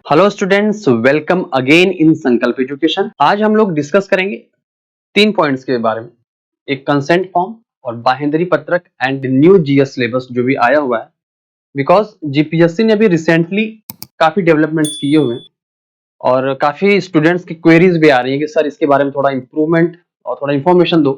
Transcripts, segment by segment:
Hello students, welcome again in संकल्प education. आज हम लोग डिस्कस करेंगे 3 पॉइंट्स के बारे में। एक कंसेंट फॉर्म और बाहेंधरी पत्रक एंड न्यू जीएस सिलेबस जो भी आया हुआ है, बिकॉज जीपीएससी ने अभी रिसेंटली काफी डेवलपमेंट्स किए हुए हैं और काफी स्टूडेंट्स की क्वेरीज भी आ रही है कि सर इसके बारे में थोड़ा इंप्रूवमेंट और थोड़ा इन्फॉर्मेशन दो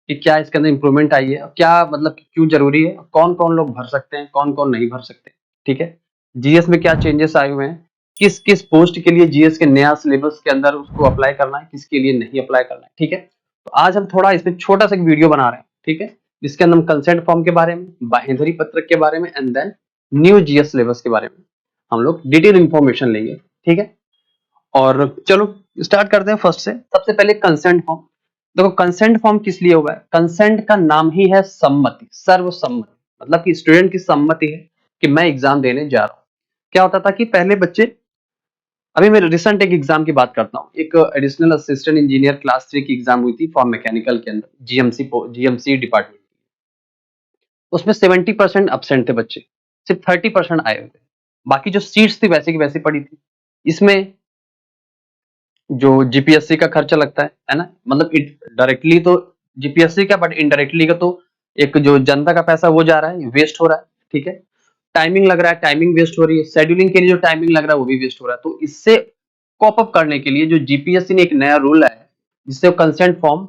कि क्या इसके अंदर इंप्रूवमेंट आई है, क्या मतलब क्यों जरूरी है, कौन कौन लोग भर सकते हैं, कौन कौन नहीं भर सकते। ठीक है, जीएस में क्या चेंजेस आए हुए हैं, किस किस पोस्ट के लिए जीएस के नया सिलेबस के अंदर उसको अप्लाई करना है, किसके लिए नहीं अप्लाई करना है। ठीक है, तो आज हम थोड़ा इसमें छोटा सा एक वीडियो बना रहे हैं। ठीक है, जिसके अंदर हम कंसेंट फॉर्म के बारे में, बाहेंधरी पत्रक के बारे में and then new GS syllabus के बारे में हम लोग डिटेल इंफॉर्मेशन लेंगे। ठीक है, और चलो स्टार्ट करते हैं फर्स्ट से। सबसे पहले कंसेंट फॉर्म। देखो, कंसेंट फॉर्म किस लिए हुआ है? कंसेंट का नाम ही है सम्मति, सर्वसम्मति, मतलब कि स्टूडेंट की सम्मति है कि मैं एग्जाम देने जा रहा हूँ। क्या होता था कि पहले बच्चे, अभी मैं रिसेंट एक एग्जाम की बात करता हूँ, एक एडिशनल असिस्टेंट इंजीनियर क्लास 3 की एग्जाम हुई थी फॉर मैकेनिकल के अंदर, जीएमसी डिपार्टमेंट। उसमें 70% एब्सेंट थे बच्चे, सिर्फ 30% आए हुए थे। बाकी जो सीट्स थी वैसे की वैसी पड़ी थी। इसमें जो जीपीएससी का खर्चा लगता है ना, मतलब डायरेक्टली तो जीपीएससी का, बट इनडायरेक्टली का तो एक जो जनता का पैसा वो जा रहा है, वेस्ट हो रहा है। ठीक है, टाइमिंग लग रहा है, टाइमिंग वेस्ट हो रही है, शेड्यूलिंग के लिए जो टाइमिंग लग रहा है वो भी वेस्ट हो रहा है। तो इससे कॉप अप करने के लिए जो जीपीएससी ने एक नया रूल लाया है, जिससे कंसेंट फॉर्म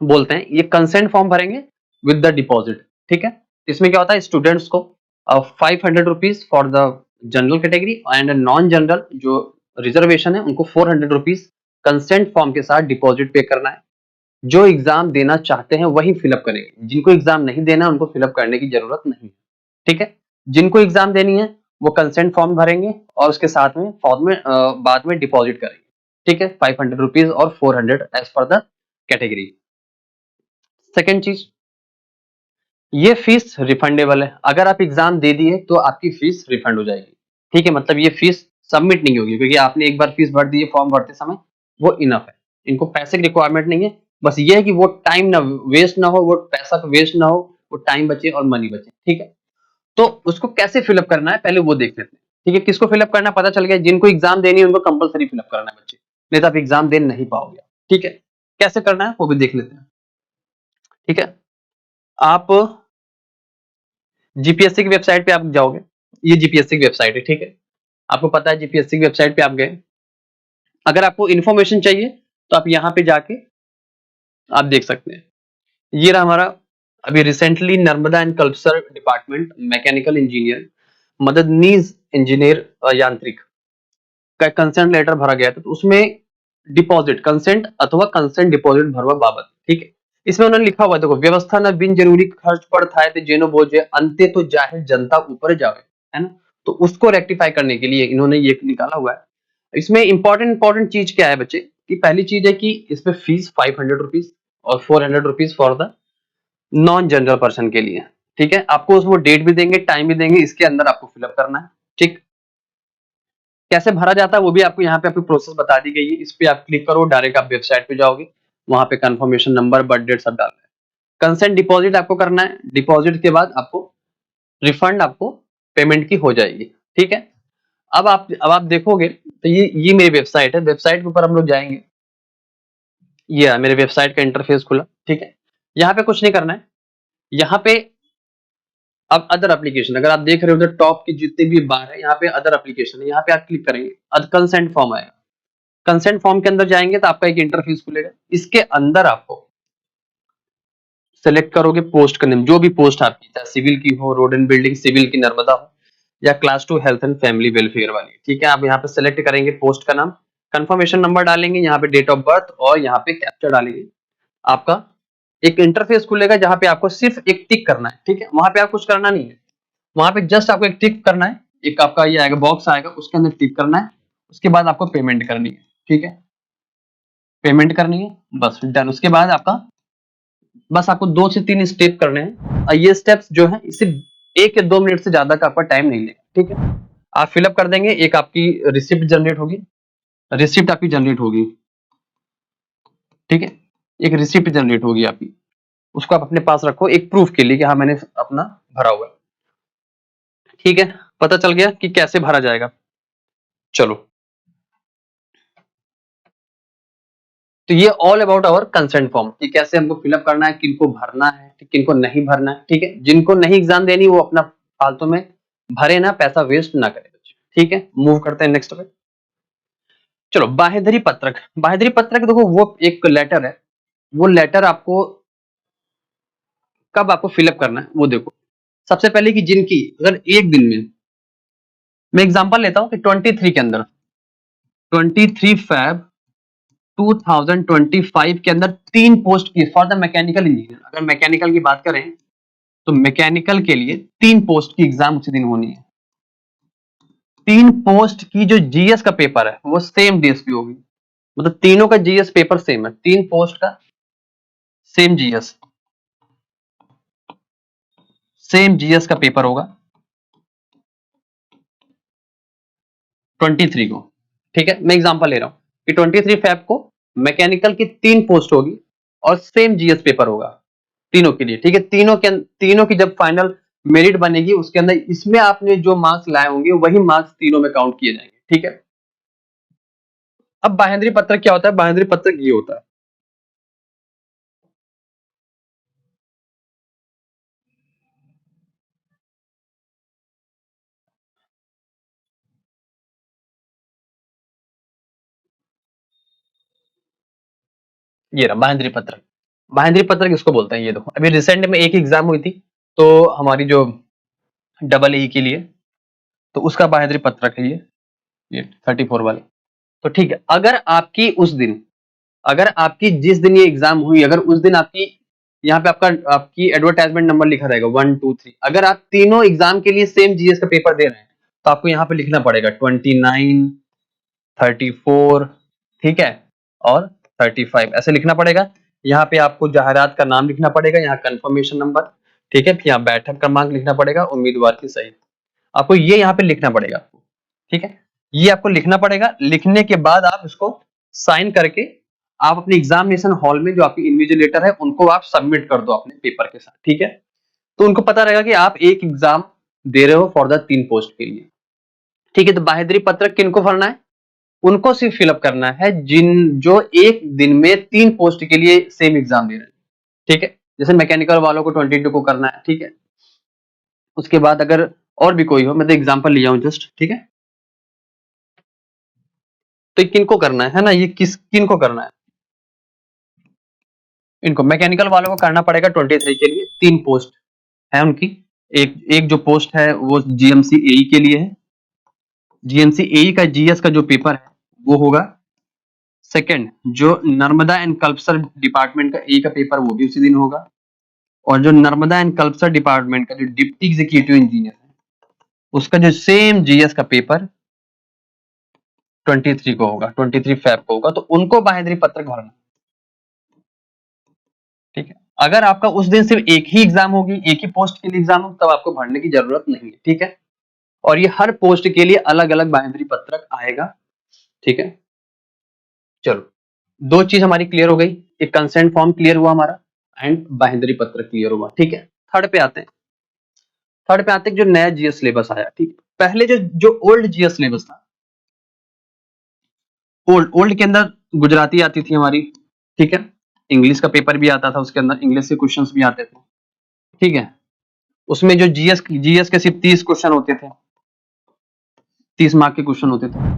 बोलते हैं, ये कंसेंट फॉर्म भरेंगे विद द डिपॉजिट। ठीक है, इसमें क्या होता है, स्टूडेंट्स को 500 rupees for the general category and non general जो रिजर्वेशन है उनको 400 रुपीज कंसेंट फॉर्म के साथ डिपॉजिट पे करना है। जो एग्जाम देना चाहते हैं वही फिलअप करेंगे, जिनको एग्जाम नहीं देना उनको फिलअप करने की जरूरत नहीं है। ठीक है, जिनको एग्जाम देनी है वो कंसेंट फॉर्म भरेंगे और उसके साथ में फॉर्म में बाद में डिपॉजिट करेंगे। ठीक है, 500 रुपीज और 400 as per the category. Second चीज, ये फीस रिफंडेबल है। अगर आप एग्जाम दे दिए तो आपकी फीस रिफंड हो जाएगी। ठीक है, मतलब ये फीस सबमिट नहीं होगी, क्योंकि आपने एक बार फीस भर दी है फॉर्म भरते समय, वो इनफ है। इनको पैसे की रिक्वायरमेंट नहीं है, बस ये है कि वो टाइम ना वेस्ट ना हो, वो पैसा वेस्ट ना हो, वो टाइम बचे और मनी बचे। ठीक है, तो उसको कैसे फिलअप करना है पहले वो देख लेते हैं। ठीक है, किसको फिलअप करना है पता चल गया, जिनको एग्जाम देनी है उनको कंपलसरी फिलअप करना है बच्चे, नहीं तो आप एग्जाम दे नहीं पाओगे। ठीक है, कैसे करना है वो भी देख लेते हैं। ठीक है, आप जीपीएससी की वेबसाइट पे आप जाओगे, ये जीपीएससी की वेबसाइट है। ठीक है, आपको पता है जीपीएससी की वेबसाइट पे आप गए, अगर आपको इन्फॉर्मेशन चाहिए तो आप यहाँ पे जाके आप देख सकते हैं। ये रहा हमारा अभी recently Narmada and culture department mechanical engineer मददनीज इंजीनियर यांत्रिक का कंसेंट लेटर भरा गया था, तो उसमें डिपॉजिट कंसेंट अथवा कंसेंट डिपॉजिट भरवा बाबत। ठीक है, इसमें उन्होंने लिखा हुआ है, देखो, व्यवस्था न बिन जरूरी खर्च पड़ थाए ते जेनो बोझे अंते तो जाहिर जनता ऊपर जावे, है ना। तो उसको रेक्टिफाई करने के लिए इन्होंने ये निकाला हुआ है। इसमें इंपॉर्टेंट चीज क्या है बच्चे, कि पहली चीज है कि इसमें फीस 500 रुपीज और 400 rupees for the non general person के लिए। ठीक है, आपको उसमें डेट भी देंगे, टाइम भी देंगे, इसके अंदर आपको फिलअप करना है। ठीक, कैसे भरा जाता है वो भी आपको यहाँ पे आपकी प्रोसेस बता दी गई है। इस पे आप क्लिक करो, डायरेक्ट आप वेबसाइट पे जाओगे, वहां पे कंफर्मेशन नंबर, बर्थ डेट सब डालना है। कंसेंट डिपॉजिट आपको करना है, डिपॉजिट के बाद आपको रिफंड आपको पेमेंट की हो जाएगी। ठीक है, अब आप देखोगे तो ये मेरी वेबसाइट है, वेबसाइट के ऊपर हम लोग जाएंगे। ये है मेरे वेबसाइट का इंटरफेस खुला। ठीक है, यहाँ पे कुछ नहीं करना है। यहाँ पे अब अदर एप्लीकेशन, अगर आप देख रहे हो तो टॉप की जितने भी बार है, यहाँ पे अदर एप्लीकेशन है, यहाँ पे आप क्लिक करेंगे, कंसेंट फॉर्म आएगा। कंसेंट फॉर्म के अंदर जाएंगे तो आपका एक इंटरफेस खुलेगा, इसके अंदर आपको सेलेक्ट करोगे पोस्ट का नेम, जो भी पोस्ट आपकी, चाहे सिविल की हो, रोड एंड बिल्डिंग सिविल की नर्मदा हो, या class 2 health and family welfare वाली। ठीक है, आप यहाँ पे सेलेक्ट करेंगे पोस्ट का नाम, कंफर्मेशन नंबर डालेंगे, यहाँ पे डेट ऑफ बर्थ और यहाँ पे कैप्चा डालेंगे। आपका एक इंटरफेस खुलेगा जहां पे आपको सिर्फ एक टिक करना है। ठीक है, वहां पे आप कुछ करना नहीं है, वहां पे जस्ट आपको एक टिक करना है, एक आपका ये आएगा बॉक्स आएगा, उसके अंदर टिक करना है, उसके बाद आपको पेमेंट करनी है। ठीक है, पेमेंट करनी है, बस डन। उसके बाद आपका बस आपको 2 से 3 स्टेप करने हैं, और ये स्टेप्स जो है सिर्फ 1 या 2 मिनट से ज्यादा का आपका टाइम नहीं लेगा। ठीक है, आप फिलअप कर देंगे, एक आपकी रिसिप्ट जनरेट होगी, रिसिप्ट आपकी जनरेट होगी। ठीक है, एक रिसिप्ट जनरेट होगी आपकी, उसको आप अपने पास रखो एक प्रूफ के लिए कि हाँ मैंने अपना भरा हुआ है। ठीक है, पता चल गया कि कैसे भरा जाएगा। चलो, तो ये all about our consent form कि कैसे हमको फिलअप करना है, किनको भरना है, किनको नहीं भरना है। ठीक है, जिनको नहीं एग्जाम देनी वो अपना फालतू में भरे ना, पैसा वेस्ट ना करे बच्चे। ठीक है, मूव करते हैं नेक्स्ट पे। चलो, बाहेधरी पत्रक। बाहेधरी पत्रक देखो वो एक लेटर है, वो लेटर आपको कब आपको फिलअप करना है वो देखो। सबसे पहले कि जिनकी अगर एक दिन में, मैं एग्जांपल लेता हूं कि 23 के अंदर, 23 फैब 2025 के अंदर 3 पोस्ट की फॉर द मैकेनिकल इंजीनियर। अगर मैकेनिकल की बात करें तो मैकेनिकल के लिए 3 पोस्ट की एग्जाम उसी दिन होनी है। 3 पोस्ट की जो जीएस का पेपर है वो सेम डेज की होगी, मतलब तीनों का जीएस पेपर सेम है, 3 पोस्ट का सेम जीएस, सेम जीएस का पेपर होगा 23 को। ठीक है, मैं एग्जांपल ले रहा हूं कि 23 फैब को मैकेनिकल की 3 पोस्ट होगी और सेम जीएस पेपर होगा तीनों के लिए। ठीक है, तीनों की जब फाइनल मेरिट बनेगी उसके अंदर इसमें आपने जो मार्क्स लाए होंगे वही मार्क्स तीनों में काउंट किए जाएंगे। ठीक है, अब बाहेंद्री पत्रक क्या होता है? बाहेंद्री पत्रक ये होता है, ये रहा बाहेंद्री पत्रक। बाहेंद्री पत्रक इसको बोलते हैं। ये देखो, अभी रिसेंट में एक एग्जाम हुई थी तो हमारी जो डबल ई के लिए, तो उसका बाहेंद्री पत्रक है ये 34 वाले। तो ठीक है, अगर आपकी उस दिन, अगर आपकी जिस दिन ये एग्जाम हुई, अगर उस दिन आपकी यहाँ पे आपकी एडवर्टाइजमेंट नंबर लिखा रहेगा 1 2 3, अगर आप तीनों एग्जाम के लिए सेम जीएस का पेपर दे रहे हैं तो आपको यहाँ पे लिखना पड़ेगा 29, 34, ठीक है, और 35 ऐसे लिखना पड़ेगा। यहाँ पे आपको जाहिरात का नाम लिखना पड़ेगा, यहाँ कंफर्मेशन नंबर, ठीक है, फिर यहाँ बैठक क्रमांक लिखना पड़ेगा, उम्मीदवार की सही, आपको ये यहाँ पे लिखना पड़ेगा आपको। ठीक है, ये आपको लिखना पड़ेगा। लिखने के बाद आप इसको साइन करके आप अपने एग्जामिनेशन हॉल में जो आपके इन्विजिलेटर है उनको आप सबमिट कर दो अपने पेपर के साथ। ठीक है, तो उनको पता रहेगा कि आप एक एग्जाम दे रहे हो फॉर द 3 पोस्ट के लिए। ठीक है, तो बाहेंद्री पत्रक किनको भरना है? उनको सिर्फ फिलअप करना है जो एक दिन में 3 पोस्ट के लिए सेम एग्जाम दे रहे हैं। ठीक है, जैसे मैकेनिकल वालों को 22 को करना है। ठीक है, उसके बाद अगर और भी कोई हो, मैं तो एग्जांपल लिया हूं जस्ट। ठीक है, तो किनको करना है ना, ये किनको करना है? इनको मैकेनिकल वालों को करना पड़ेगा 23 के लिए। 3 पोस्ट है उनकी। एक एक जो पोस्ट है वो जीएमसी एई के लिए है। जीएमसी एई का जीएस का जो पेपर है वो होगा। सेकंड, जो नर्मदा एंड कल्पसर डिपार्टमेंट का ए का पेपर वो भी उसी दिन होगा। और जो नर्मदा एंड कल्पसर डिपार्टमेंट का जो डिप्टी एग्जीक्यूटिव इंजीनियर है उसका जो सेम जीएस का पेपर 23 को होगा, 23 फैब को होगा। तो उनको बाहेंद्री पत्रक भरना। ठीक है, अगर आपका उस दिन सिर्फ एक ही एग्जाम होगी, एक ही पोस्ट के लिए एग्जाम हो, तब आपको भरने की जरूरत नहीं है। ठीक है, और ये हर पोस्ट के लिए अलग अलग बाहेंद्री पत्रक आएगा। ठीक है, चलो, 2 चीज हमारी क्लियर हो गई, एक कंसेंट फॉर्म क्लियर हुआ हमारा एंड बाहेंद्री पत्रक क्लियर हुआ। ठीक है, थर्ड पे आते हैं। थर्ड पे आते हैं जो नया जीएस सिलेबस आया। ठीक है, पहले जो ओल्ड जीएस सिलेबस था, ओल्ड के अंदर गुजराती आती थी हमारी। ठीक है, इंग्लिश का पेपर भी आता था, उसके अंदर इंग्लिश के क्वेश्चंस भी आते थे। ठीक है, उसमें जो जीएस के सिर्फ 30 क्वेश्चन होते थे, 30 मार्क के क्वेश्चन होते थे।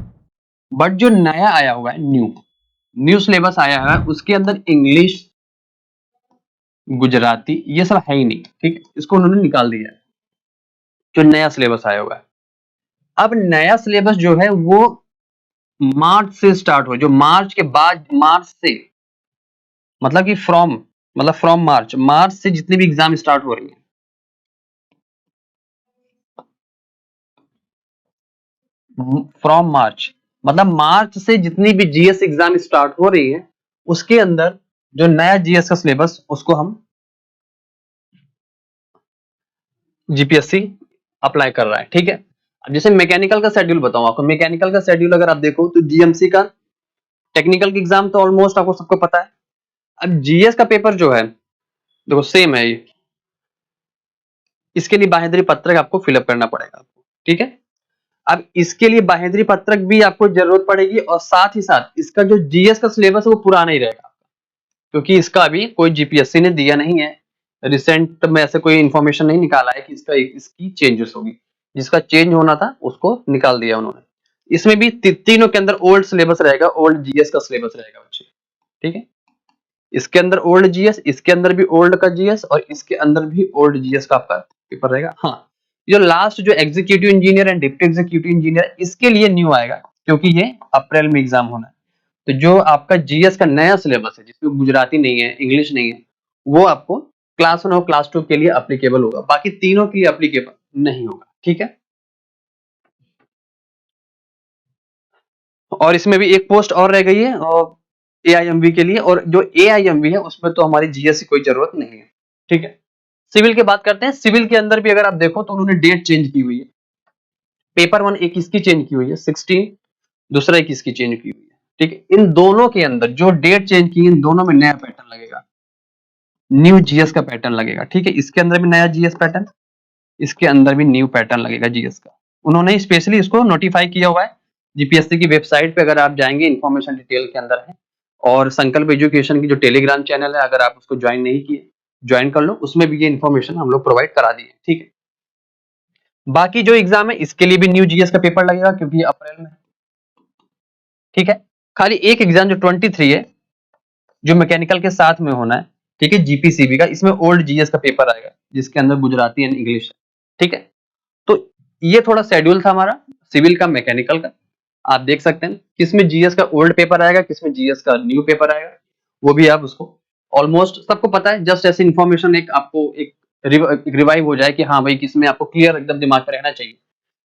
बट जो नया आया हुआ है, न्यू सिलेबस आया है, उसके अंदर इंग्लिश, गुजराती ये सब है ही नहीं। ठीक है, इसको उन्होंने निकाल दिया है, जो नया सिलेबस आया हुआ है। अब नया सिलेबस जो है वो मार्च से स्टार्ट हो, जो मार्च के बाद, मार्च से मतलब कि फ्रॉम मार्च से जितने भी एग्जाम स्टार्ट हो रही है, फ्रॉम मार्च मतलब मार्च से जितनी भी जीएस एग्जाम स्टार्ट हो रही है उसके अंदर जो नया जीएस का सिलेबस उसको हम जीपीएससी अप्लाई कर रहा है। ठीक है, अब जैसे मैकेनिकल का शेड्यूल बताऊं आपको। मैकेनिकल का शेड्यूल अगर आप देखो तो जीएमसी का टेक्निकल का एग्जाम तो ऑलमोस्ट आपको सबको पता है। अब जीएस का पेपर जो है देखो सेम है ये, इसके लिए बाहेंद्री पत्रक आपको फिलअप करना पड़ेगा आपको। ठीक है, अब इसके लिए बाहेंद्री पत्रक भी आपको जरूरत पड़ेगी और साथ ही साथ इसका जो जीएस का सिलेबस है वो पुराना ही रहेगा, क्योंकि इसका अभी कोई जीपीएससी ने दिया नहीं है। रिसेंट में ऐसे कोई इन्फॉर्मेशन नहीं निकाला है कि इसकी चेंजेस होगी। जिसका चेंज होना था उसको निकाल दिया उन्होंने। इसमें भी तीनों के अंदर ओल्ड सिलेबस रहेगा, ओल्ड जीएस का सिलेबस रहेगा बच्चे। ठीक है, इसके अंदर ओल्ड जीएस, इसके अंदर भी ओल्ड का जीएस और इसके अंदर भी ओल्ड जीएस का आपका पेपर रहेगा। हाँ, जो लास्ट जो executive engineer and deputy executive engineer, इसके लिए न्यू आएगा क्योंकि ये अप्रैल में एग्जाम होना है। तो जो आपका जीएस का नया सिलेबस है जिसमें गुजराती नहीं है, इंग्लिश नहीं है, वो आपको क्लास 1 और क्लास 2 के लिए एप्लीकेबल होगा, बाकी तीनों के लिए एप्लीकेबल नहीं होगा। ठीक है, और इसमें भी एक पोस्ट और रह गई है और एआईएमबी के लिए, और जो एआईएमबी है उसमें तो हमारी जीएस की कोई जरूरत नहीं है। ठीक है, सिविल की बात करते हैं। सिविल के अंदर भी अगर आप देखो तो उन्होंने डेट चेंज की हुई है। पेपर 1 21 की चेंज की हुई है 16, दूसरा 21 की चेंज की हुई है। ठीक है, इन दोनों के अंदर जो डेट चेंज की, इन दोनों में नया पैटर्न लगेगा, न्यू जीएस का पैटर्न लगेगा। ठीक है, इसके अंदर भी नया जीएस पैटर्न, इसके अंदर भी न्यू पैटर्न लगेगा जीएस का। उन्होंने स्पेशली इसको नोटिफाई किया हुआ है। जीपीएससी की वेबसाइट पे अगर आप जाएंगे, इन्फॉर्मेशन डिटेल के अंदर है। और संकल्प एजुकेशन की जो टेलीग्राम चैनल है, अगर आप उसको ज्वाइन नहीं किए, ज्वाइन कर लो, उसमें भी ये इन्फॉर्मेशन हम लोग प्रोवाइड करा दिए। ठीक है, बाकी जो एग्जाम है इसके लिए भी न्यू जीएस का पेपर लगेगा क्योंकि ये अप्रैल में है। ठीक है, खाली एक एग्जाम जो 23 है, जो मैकेनिकल के साथ में होना है, ठीक है, जीपीसीबी का, इसमें ओल्ड जीएस का पेपर आएगा जिसके अंदर गुजराती एंड इंग्लिश है। ठीक है, तो ये थोड़ा शेड्यूल था हमारा सिविल का, मैकेनिकल का। आप देख सकते हैं किसमें जीएस का ओल्ड पेपर आएगा, किसमें जीएस का न्यू पेपर आएगा, वो भी आप उसको ऑलमोस्ट सबको पता है। जस्ट ऐसे इन्फॉर्मेशन एक आपको एक रिवाइव हो जाए कि हाँ भाई किसमें आपको क्लियर एकदम दिमाग में रहना चाहिए।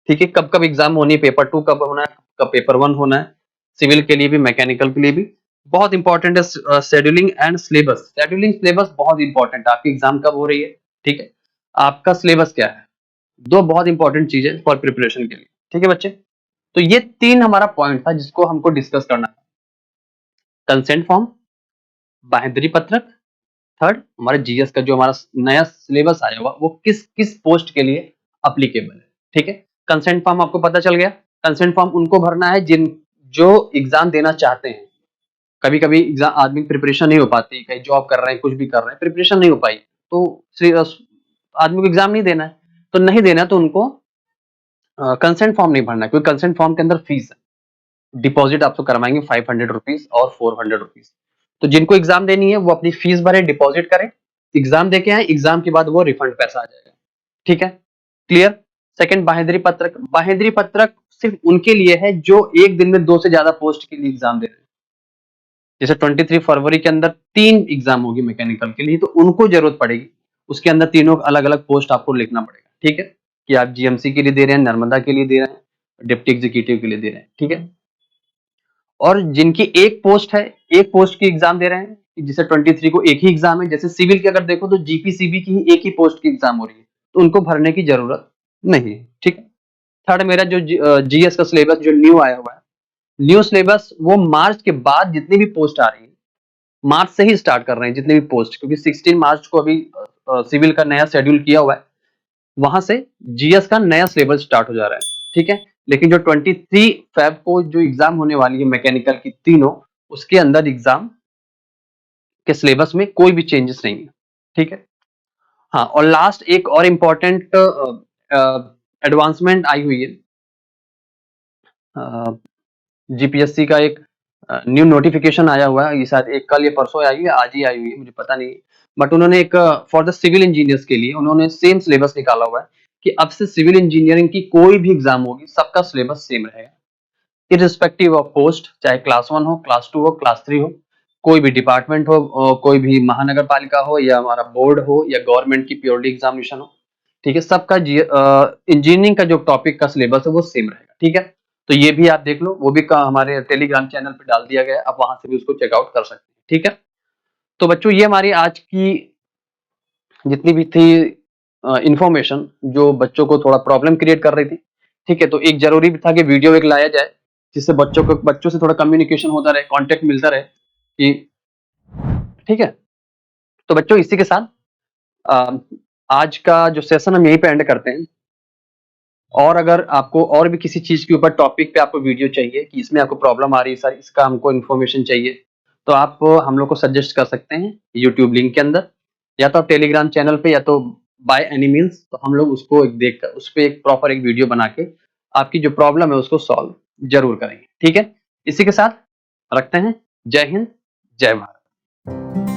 ठीक है, कब कब एग्जाम होनी है, पेपर 2 कब होना है, कब पेपर 1 होना है, सिविल के लिए भी मैकेनिकल के लिए भी। बहुत इंपॉर्टेंट है scheduling and syllabus. Scheduling syllabus बहुत इंपॉर्टेंट है, आपकी एग्जाम कब हो रही है, ठीक है, आपका सिलेबस क्या है, दो बहुत इंपॉर्टेंट चीजें फॉर प्रिपरेशन के लिए। ठीक है बच्चे, तो ये तीन हमारा पॉइंट था जिसको हमको डिस्कस करना था। कंसेंट फॉर्म, बाहेंधरी पत्रक, थर्ड हमारा जीएस का जो हमारा नया सिलेबस आया हुआ वो किस किस पोस्ट के लिए अप्लीकेबल है। ठीक है, कंसेंट फॉर्म आपको पता चल गया। कंसेंट फॉर्म उनको भरना है जिन जो एग्जाम देना चाहते हैं। कभी कभी एग्जाम आदमी प्रिपरेशन नहीं हो पाती, कहीं जॉब कर रहे हैं, कुछ भी कर रहे हैं, प्रिपरेशन नहीं हो पाई, तो आदमी को एग्जाम नहीं देना है। तो नहीं देना तो उनको कंसेंट फॉर्म नहीं भरना है, क्योंकि कंसेंट फॉर्म के अंदर फीस है। डिपॉजिट आपको करवाएंगे 500 रुपीज और 400 रुपीज। तो जिनको एग्जाम देनी है वो अपनी फीस भरे, डिपॉजिट करें, एग्जाम देके आए, एग्जाम के बाद वो रिफंड पैसा आ जाएगा। ठीक है, क्लियर। सेकंड, बाहेंधरी पत्रक। बाहेंधरी पत्रक सिर्फ उनके लिए है जो एक दिन में 2 से ज्यादा पोस्ट के लिए एग्जाम दे रहे हैं। जैसे 23 फरवरी के अंदर 3 एग्जाम होगी मैकेनिकल के लिए, तो उनको जरूरत पड़ेगी, उसके अंदर तीनों अलग अलग पोस्ट आपको लिखना पड़ेगा। ठीक है, कि आप जीएमसी के लिए दे रहे हैं, नर्मदा के लिए दे रहे हैं, डिप्टी एग्जीक्यूटिव के लिए दे रहे हैं। ठीक है, और जिनकी एक पोस्ट है, एक पोस्ट की एग्जाम दे रहे हैं, जिसे 23 को एक ही एग्जाम है। जैसे सिविल की अगर देखो तो जीपीसीबी की ही एक ही पोस्ट की एग्जाम हो रही है, तो उनको भरने की जरूरत नहीं है। ठीक है, थर्ड मेरा जो जीएस का सिलेबस जो न्यू आया हुआ है, न्यू सिलेबस वो मार्च के बाद जितनी भी पोस्ट आ रही है, मार्च से ही स्टार्ट कर रहे हैं जितने भी पोस्ट, क्योंकि 16 मार्च को अभी सिविल का नया शेड्यूल किया हुआ है, वहां से जीएस का नया सिलेबस स्टार्ट हो जा रहा है। ठीक है, लेकिन जो 23 फेब को जो एग्जाम होने वाली है मैकेनिकल की तीनों, उसके अंदर एग्जाम के सिलेबस में कोई भी चेंजेस नहीं है। ठीक है, हाँ, और लास्ट एक और इम्पोर्टेंट एडवांसमेंट आई हुई है। जीपीएससी का एक न्यू नोटिफिकेशन आया हुआ है, ये शायद एक कल या परसों आई है, आज ही आई हुई है, मुझे पता नहीं। बट उन्होंने एक फॉर द सिविल इंजीनियर्स के लिए उन्होंने सेम सिलेबस निकाला हुआ है कि अब से सिविल इंजीनियरिंग की कोई भी एग्जाम होगी, सबका सिलेबस सेम रहेगा, इररिस्पेक्टिव ऑफ पोस्ट, चाहे क्लास 1 हो, क्लास 2 हो, क्लास 3 हो, कोई भी डिपार्टमेंट हो, कोई भी महानगर पालिका हो या हमारा बोर्ड हो या गवर्नमेंट की प्योरिटी एग्जामिनेशन हो। ठीक है, सबका इंजीनियरिंग का जो टॉपिक का सिलेबस है वो सेम रहेगा। ठीक है, तो ये भी आप देख लो, वो भी हमारे टेलीग्राम चैनल पे डाल दिया गया है, आप वहां से भी उसको चेकआउट कर सकते हैं। ठीक है, तो बच्चों ये हमारी आज की जितनी भी थी इंफॉर्मेशन जो बच्चों को थोड़ा प्रॉब्लम क्रिएट कर रही थी। ठीक है, तो एक जरूरी भी था कि वीडियो एक लाया जाए जिससे बच्चों से थोड़ा कम्युनिकेशन होता रहे, कांटेक्ट मिलता रहे कि ठीक है। तो बच्चों इसी के साथ आज का जो सेशन हम यहीं पे एंड करते हैं। और अगर आपको और भी किसी चीज के ऊपर टॉपिक पे आपको वीडियो चाहिए कि इसमें आपको प्रॉब्लम आ रही है सर, इसका हमको इन्फॉर्मेशन चाहिए, तो आप हम लोग को सजेस्ट कर सकते हैं यूट्यूब लिंक के अंदर, या तो आप टेलीग्राम चैनल पे, या तो बाय एनी मीन्स, तो हम लोग उसको एक देख कर उस पर एक प्रॉपर एक वीडियो बना के आपकी जो प्रॉब्लम है उसको सॉल्व जरूर करेंगे। ठीक है, इसी के साथ रखते हैं। जय हिंद, जय भारत।